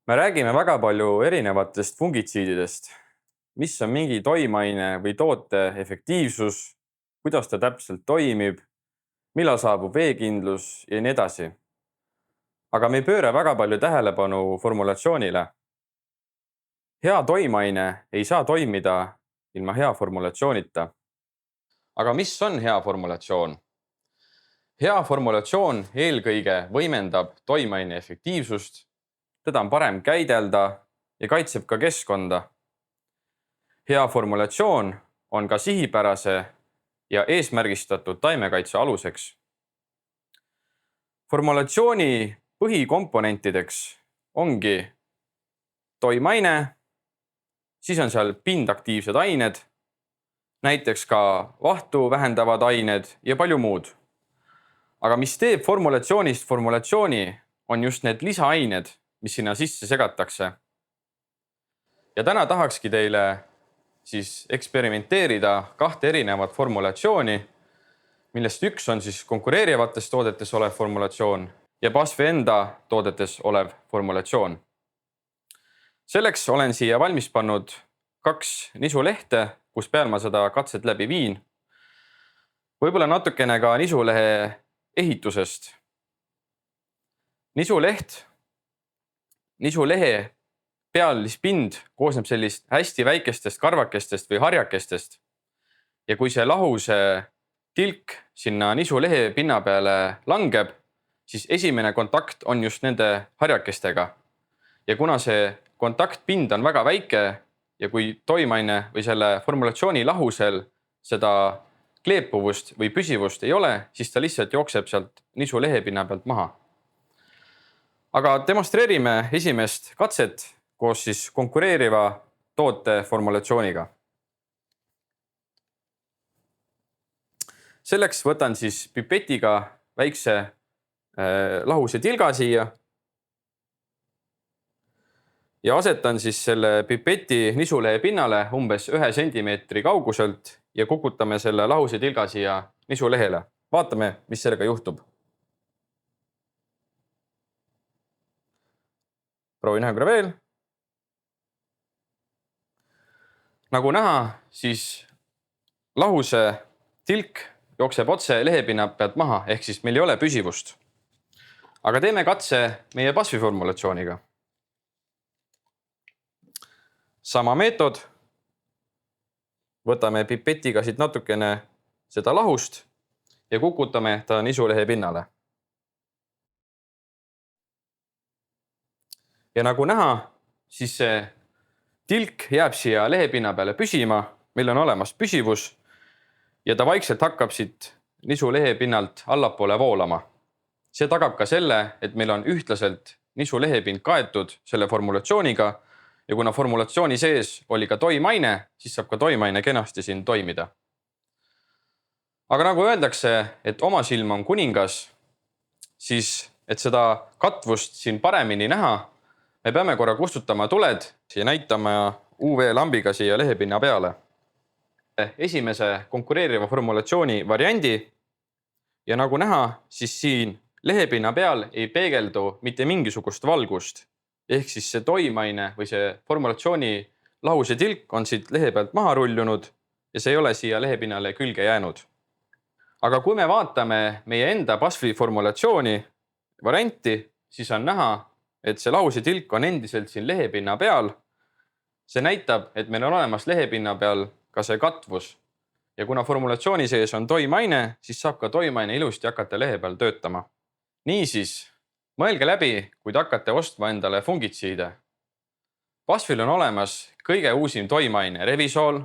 Me räägime väga palju erinevatest fungitsiididest, mis on mingi toimaine või toote efektiivsus, kuidas ta täpselt toimib, millal saabub veekindlus ja nii edasi. Aga me ei pööra väga palju tähelepanu formulatsioonile. Hea toimaine ei saa toimida ilma hea formulatsioonita. Aga mis on hea formulatsioon? Hea formulatsioon eelkõige võimendab toimaine efektiivsust, teda on parem käidelda ja kaitseb ka keskkonda. Hea formulatsioon on ka sihipärase ja eesmärgistatud taimekaitse aluseks. Formulatsiooni põhikomponentideks ongi toimaine, siis on seal pindaktiivsed ained, näiteks ka vahtu vähendavad ained ja palju muud. Aga mis teeb formulatsioonist formulatsiooni, on just need lisaained, mis sinna sisse segatakse. Ja täna tahakski teile siis eksperimenteerida 2 erinevat formulatsiooni, millest üks on siis konkureerivates toodetes olev formulatsioon ja BASF-i enda toodetes olev formulatsioon. Selleks olen siia valmis pannud 2 nisulehte, kus peal ma seda katset läbi viin. Võib-olla natukene ka nisulehe ehitusest. Nisulehe pealispind koosneb sellist hästi väikestest karvakestest või harjakestest. Ja kui see lahuse tilk sinna nisulehe pinna peale langeb, siis esimene kontakt on just nende harjakestega. Ja kuna see kontaktpind on väga väike ja kui toimaine või selle formulatsiooni lahusel seda kleepuvust või püsivust ei ole, siis ta lihtsalt jookseb sealt nisulehe pinna pealt maha. Aga demonstreerime esimest katset koos siis konkureeriva toote formulatsiooniga. Selleks võtan siis pipetiga väikse lahuse tilga siia ja asetan siis selle pipeti nisulehe pinnale umbes 1 sentimeetri kauguselt ja kukutame selle lahuse tilga siia nisulehele. Vaatame, mis sellega juhtub. Proovin ühe korra veel. Nagu näha, siis lahuse tilk jookseb otse lehepinna pealt maha, ehk siis meil ei ole püsivust. Aga teeme katse meie BASF-i formulatsiooniga. Sama meetod. Võtame pipetiga siit natukene seda lahust ja kukutame ta nisulehe pinnale. Ja nagu näha, siis see tilk jääb siia lehepinna peale püsima, meil on olemas püsivus ja ta vaikselt hakkab siit nisulehe pinnalt allapoole voolama. See tagab ka selle, et meil on ühtlaselt nisulehepind kaetud selle formulatsiooniga ja kuna formulatsiooni sees oli ka toimaine, siis saab ka toimaine kenasti siin toimida. Aga nagu öeldakse, et oma silm on kuningas, siis et seda katvust siin paremini näha, me peame korra kustutama tuled ja näitama UV-lambiga siia lehepinna peale. Esimese konkureeriva formulatsiooni variandi ja nagu näha, siis siin lehepinna peal ei peegeldu mitte mingisugust valgust. Ehk siis see toimaine või see formulatsiooni lahuse tilk on siit lehe pealt maha rullunud ja see ei ole siia lehepinnale külge jäänud. Aga kui me vaatame meie enda BASF-i formulatsiooni varianti, siis on näha, et see lahuse tilk on endiselt siin lehepinna peal. See näitab, et meil on olemas lehepinna peal ka see katvus. Ja kuna formulatsiooni sees on toimaine, siis saab ka toimaine ilusti hakata lehe peal töötama. Niisiis, mõelge läbi, kui te hakkate ostma endale fungitsiide. BASF-il on olemas kõige uusim toimaine Revisol.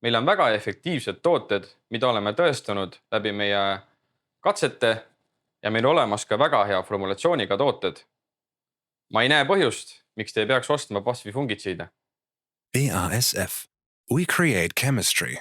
Meil on väga efektiivsed tooted, mida oleme tõestanud läbi meie katsete ja meil olemas ka väga hea formulatsiooniga tooted. Ma ei näe põhjust, miks te ei peaks ostma BASF-i fungitsiide. BASF. We create chemistry.